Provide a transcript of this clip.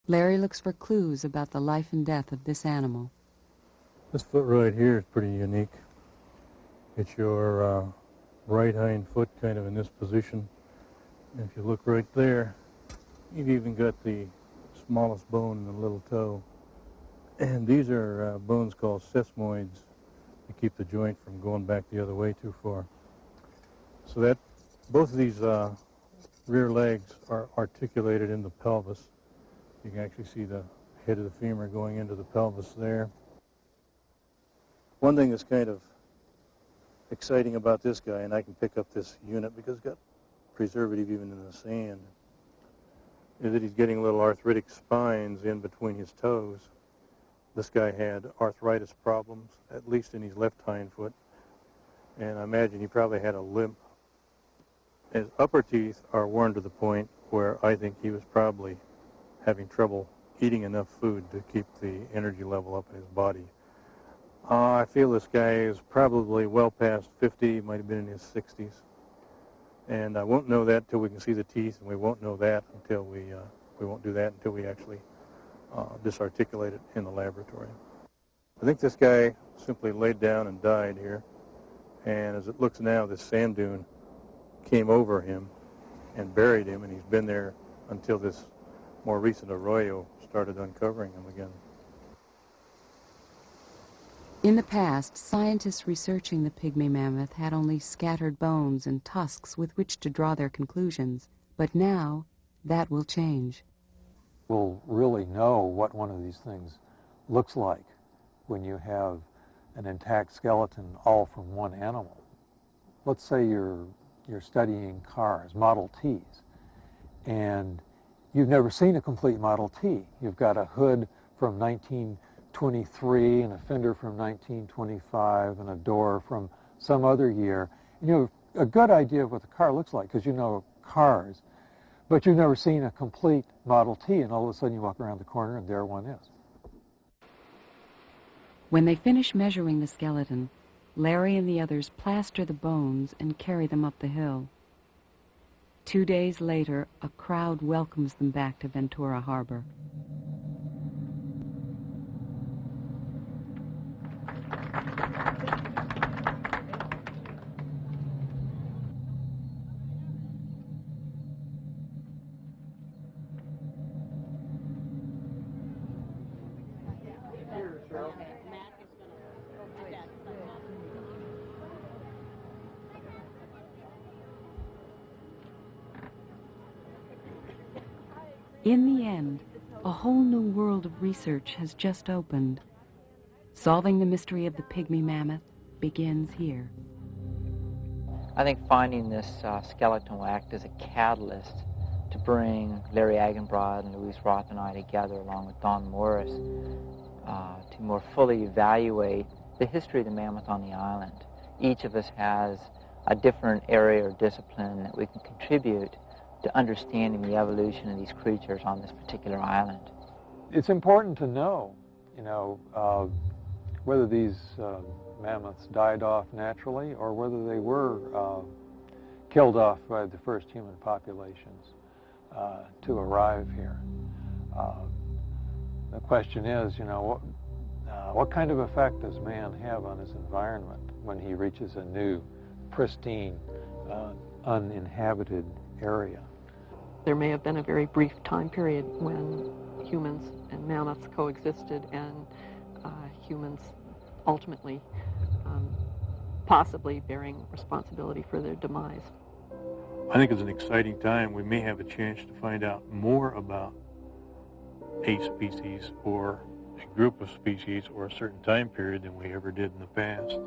Larry looks for clues about the life and death of this animal. This foot right here is pretty unique. It's your right hind foot kind of in this position. And if you look right there, you've even got the smallest bone in the little toe. And these are bones called sesamoids to keep the joint from going back the other way too far. So that both of these rear legs are articulated in the pelvis. You can actually see the head of the femur going into the pelvis there. One thing that's kind of exciting about this guy, and I can pick up this unit because it's got preservative even in the sand, is that he's getting little arthritic spines in between his toes. This guy had arthritis problems, at least in his left hind foot, and I imagine he probably had a limp. His upper teeth are worn to the point where I think he was probably having trouble eating enough food to keep the energy level up in his body. I feel this guy is probably well past 50, might have been in his 60s. And I won't know that until we can see the teeth, and we won't know that until we won't do that until we actually disarticulate it in the laboratory. I think this guy simply laid down and died here. And as it looks now, this sand dune came over him and buried him, and he's been there until this more recent arroyo started uncovering him again. In the past, scientists researching the pygmy mammoth had only scattered bones and tusks with which to draw their conclusions. But now, that will change. We'll really know what one of these things looks like when you have an intact skeleton all from one animal. Let's say you're studying cars, Model Ts, and you've never seen a complete Model T. You've got a hood from 1923 and a fender from 1925 and a door from some other year. And you have a good idea of what the car looks like because you know cars, but you've never seen a complete Model T, and all of a sudden you walk around the corner and there one is. When they finish measuring the skeleton, Larry and the others plaster the bones and carry them up the hill. 2 days later, a crowd welcomes them back to Ventura Harbor. In the end, a whole new world of research has just opened. Solving the mystery of the pygmy mammoth begins here. I think finding this skeleton will act as a catalyst to bring Larry Agenbrod and Louise Roth and I together, along with Don Morris, to more fully evaluate the history of the mammoth on the island. Each of us has a different area or discipline that we can contribute to understanding the evolution of these creatures on this particular island. It's important to know, whether these mammoths died off naturally or whether they were killed off by the first human populations to arrive here. The question is, what kind of effect does man have on his environment when he reaches a new, pristine, uninhabited area? There may have been a very brief time period when humans and mammoths coexisted, and humans ultimately possibly bearing responsibility for their demise. I think it's an exciting time. We may have a chance to find out more about a species or a group of species or a certain time period than we ever did in the past.